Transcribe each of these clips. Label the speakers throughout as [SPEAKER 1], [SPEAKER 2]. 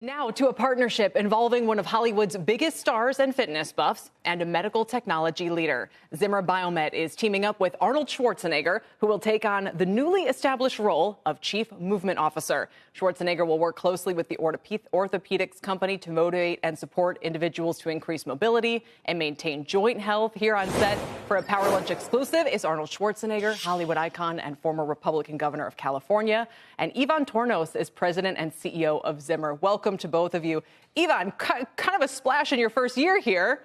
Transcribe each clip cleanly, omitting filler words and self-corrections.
[SPEAKER 1] Now to a partnership involving one of Hollywood's biggest stars and fitness buffs and a medical technology leader. Zimmer Biomet is teaming up with Arnold Schwarzenegger, who will take on the newly established role of Chief Movement Officer. Schwarzenegger will work closely with the orthopedics company to motivate and support individuals to increase mobility and maintain joint health. Here on set for a Power Lunch exclusive is Arnold Schwarzenegger, Hollywood icon and former Republican governor of California. And Ivan Tornos is president and CEO of Zimmer. Welcome to both of you. Ivan, kind of a splash in your first year here.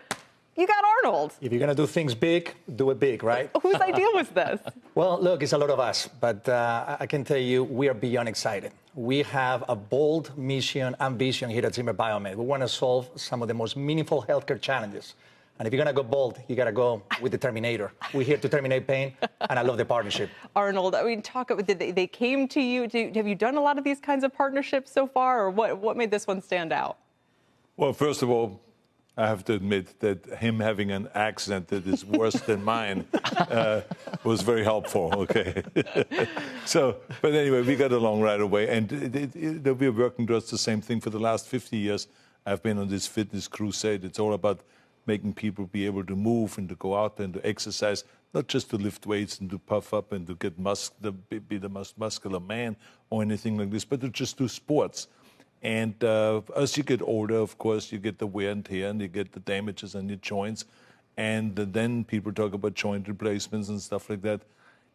[SPEAKER 1] You got Arnold.
[SPEAKER 2] If you're going to do things big, do it big, right?
[SPEAKER 1] Whose idea was this?
[SPEAKER 2] Well, look, it's a lot of us, but I can tell you we are beyond excited. We have a bold mission and vision here at Zimmer Biomet. We want to solve some of the most meaningful healthcare challenges. And if you're going to go bold, you got to go with the Terminator. We're here to terminate pain, and I love the partnership.
[SPEAKER 1] Arnold, I mean, they came to you. Have you done a lot of these kinds of partnerships so far, or what made this one stand out?
[SPEAKER 3] Well, first of all, I have to admit that him having an accent that is worse than mine was very helpful, okay? But anyway, we got along right away. And we're working towards the same thing for the last 50 years. I've been on this fitness crusade. It's all about making people be able to move and to go out and to exercise, not just to lift weights and to puff up and to get be the most muscular man or anything like this, but to just do sports. And as you get older, of course, you get the wear and tear and you get the damages on your joints. And then people talk about joint replacements and stuff like that.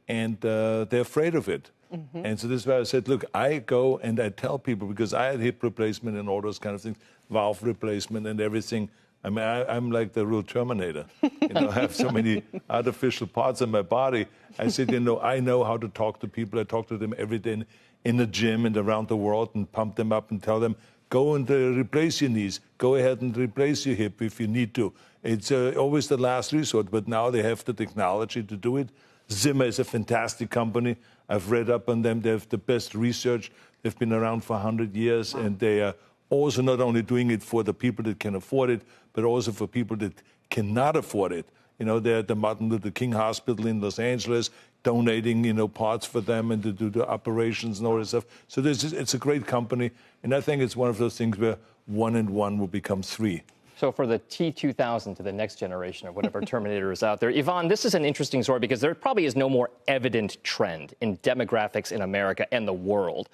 [SPEAKER 3] And they're afraid of it. Mm-hmm. And so this is why I said, look, I go and I tell people, because I had hip replacement and all those kind of things, valve replacement and everything. I mean, I'm like the real Terminator. I have so many artificial parts in my body. I said, I know how to talk to people. I talk to them every day in the gym and around the world and pump them up and tell them, go and replace your knees. Go ahead and replace your hip if you need to. It's always the last resort, but now they have the technology to do it. Zimmer is a fantastic company. I've read up on them. They have the best research. They've been around for 100 years, and they are also not only doing it for the people that can afford it, but also for people that cannot afford it. They're at the Martin Luther King Hospital in Los Angeles, donating, parts for them and to do the operations and all this stuff. So it's a great company, and I think it's one of those things where 1 and 1 will become 3.
[SPEAKER 4] So for the T2000 to the next generation of whatever Terminator is out there, Ivan, this is an interesting story because there probably is no more evident trend in demographics in America and the world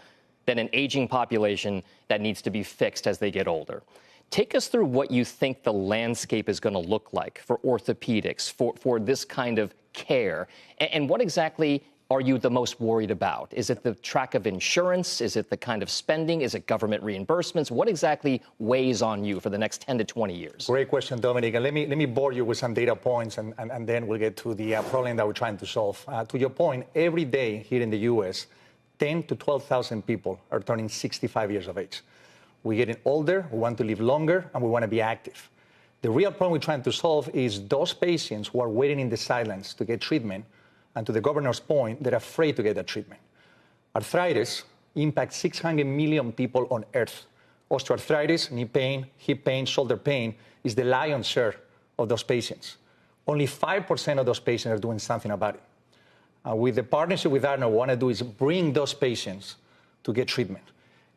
[SPEAKER 4] than an aging population that needs to be fixed as they get older. Take us through what you think the landscape is going to look like for orthopedics, for this kind of care. And what exactly are you the most worried about? Is it the track of insurance? Is it the kind of spending? Is it government reimbursements? What exactly weighs on you for the next 10 to 20 years?
[SPEAKER 2] Great question, Dominic. And let me bore you with some data points, and then we'll get to the problem that we're trying to solve. To your point, every day here in the U.S., 10,000 to 12,000 people are turning 65 years of age. We're getting older, we want to live longer, and we want to be active. The real problem we're trying to solve is those patients who are waiting in the silence to get treatment, and to the governor's point, they're afraid to get that treatment. Arthritis impacts 600 million people on Earth. Osteoarthritis, knee pain, hip pain, shoulder pain is the lion's share of those patients. Only 5% of those patients are doing something about it. With the partnership with Arnold, what we want to do is bring those patients to get treatment.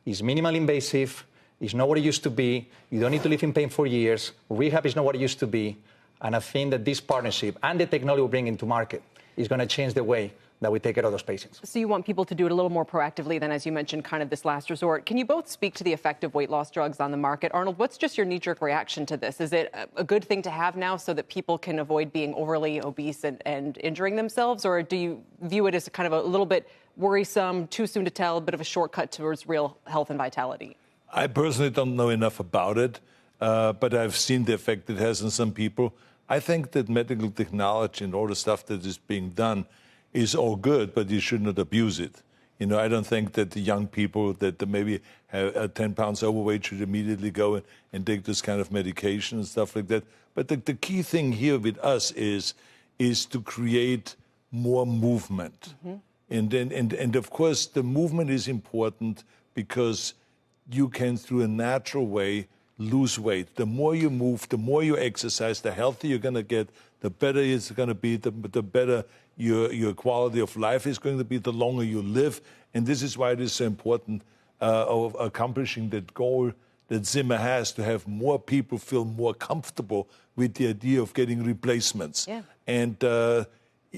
[SPEAKER 2] It's minimally invasive. It's not what it used to be. You don't need to live in pain for years. Rehab is not what it used to be. And I think that this partnership and the technology we bring into market is going to change the way that we take care of those patients.
[SPEAKER 1] So you want people to do it a little more proactively than, as you mentioned, kind of this last resort. Can you both speak to the effect of weight loss drugs on the market? Arnold, what's just your knee-jerk reaction to this? Is it a good thing to have now so that people can avoid being overly obese and injuring themselves? Or do you view it as kind of a little bit worrisome, too soon to tell, a bit of a shortcut towards real health and vitality?
[SPEAKER 3] I personally don't know enough about it, but I've seen the effect it has on some people. I think that medical technology and all the stuff that is being done is all good, but you should not abuse it. I don't think that the young people that maybe have 10 pounds overweight should immediately go and take this kind of medication and stuff like that. But the key thing here with us is to create more movement. Mm-hmm. And of course, the movement is important because you can, through a natural way, lose weight. The more you move, the more you exercise, the healthier you're going to get, the better it's going to be, the better your quality of life is going to be, the longer you live. And this is why it is so important of accomplishing that goal that Zimmer has to have more people feel more comfortable with the idea of getting replacements.
[SPEAKER 1] Yeah.
[SPEAKER 3] And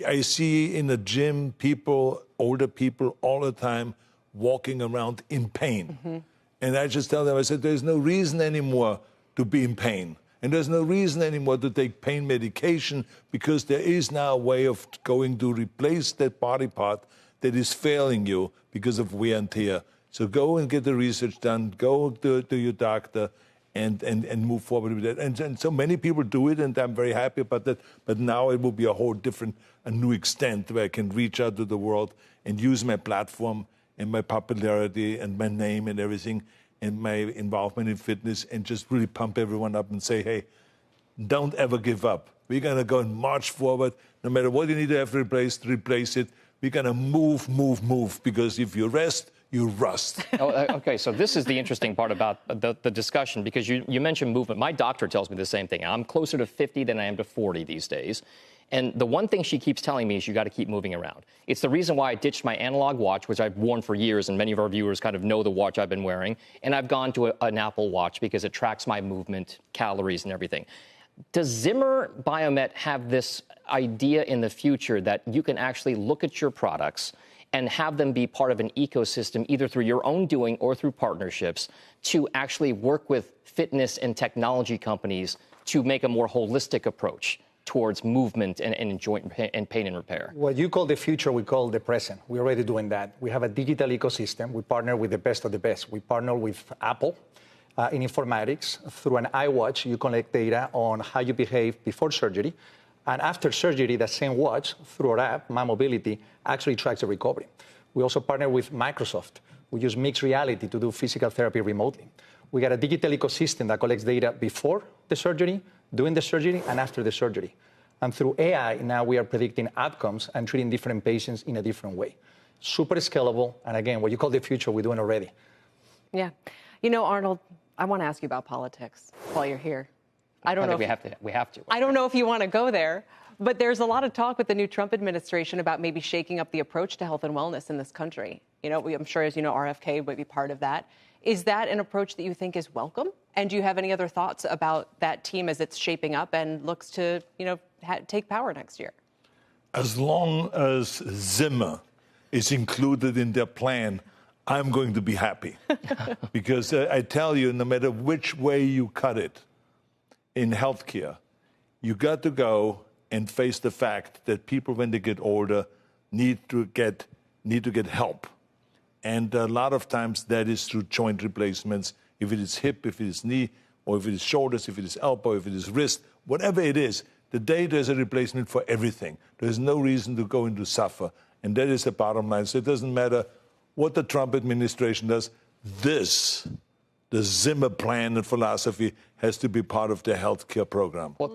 [SPEAKER 3] I see in the gym people, older people, all the time walking around in pain. Mm-hmm. And I just tell them, I said, there's no reason anymore to be in pain. And there's no reason anymore to take pain medication, because there is now a way of going to replace that body part that is failing you because of wear and tear. So go and get the research done, go to your doctor, and move forward with that. And so many people do it, and I'm very happy about that. But now it will be a whole different, a new extent where I can reach out to the world and use my platform and my popularity and my name and everything and my involvement in fitness and just really pump everyone up and say, hey, don't ever give up. We're going to go and march forward. No matter what you need to have replaced, replace it. We're going to move, because if you rest, you rust.
[SPEAKER 4] Okay, so this is the interesting part about the discussion, because you mentioned movement. My doctor tells me the same thing. I'm closer to 50 than I am to 40 these days. And the one thing she keeps telling me is you got to keep moving around. It's the reason why I ditched my analog watch, which I've worn for years, and many of our viewers kind of know the watch I've been wearing. And I've gone to an Apple Watch because it tracks my movement, calories, and everything. Does Zimmer Biomet have this idea in the future that you can actually look at your products and have them be part of an ecosystem, either through your own doing or through partnerships, to actually work with fitness and technology companies to make a more holistic approach towards movement and joint and pain and repair?
[SPEAKER 2] What you call the future, we call the present. We're already doing that. We have a digital ecosystem. We partner with the best of the best. We partner with Apple in informatics. Through an iWatch, you collect data on how you behave before surgery. And after surgery, that same watch, through our app, My Mobility, actually tracks the recovery. We also partner with Microsoft. We use mixed reality to do physical therapy remotely. We got a digital ecosystem that collects data before the surgery, during the surgery, and after the surgery. And through AI, now we are predicting outcomes and treating different patients in a different way. Super scalable. And again, what you call the future, we're doing already.
[SPEAKER 1] Yeah. You know, Arnold, I want to ask you about politics while you're here. I don't know.
[SPEAKER 4] We have to.
[SPEAKER 1] I don't know if you want to go there, but there's a lot of talk with the new Trump administration about maybe shaking up the approach to health and wellness in this country. You know, I'm sure, as you know, RFK would be part of that. Is that an approach that you think is welcome? And do you have any other thoughts about that team as it's shaping up and looks to, you know, take power next year?
[SPEAKER 3] As long as Zimmer is included in their plan, I'm going to be happy. Because I tell you, no matter which way you cut it in healthcare, you got to go and face the fact that people, when they get older, need to get help. And a lot of times that is through joint replacements. If it is hip, if it is knee, or if it is shoulders, if it is elbow, if it is wrist, whatever it is, the day there's a replacement for everything. There's no reason to go into suffer. And that is the bottom line. So it doesn't matter what the Trump administration does. The Zimmer plan and philosophy has to be part of their healthcare program.
[SPEAKER 4] Well,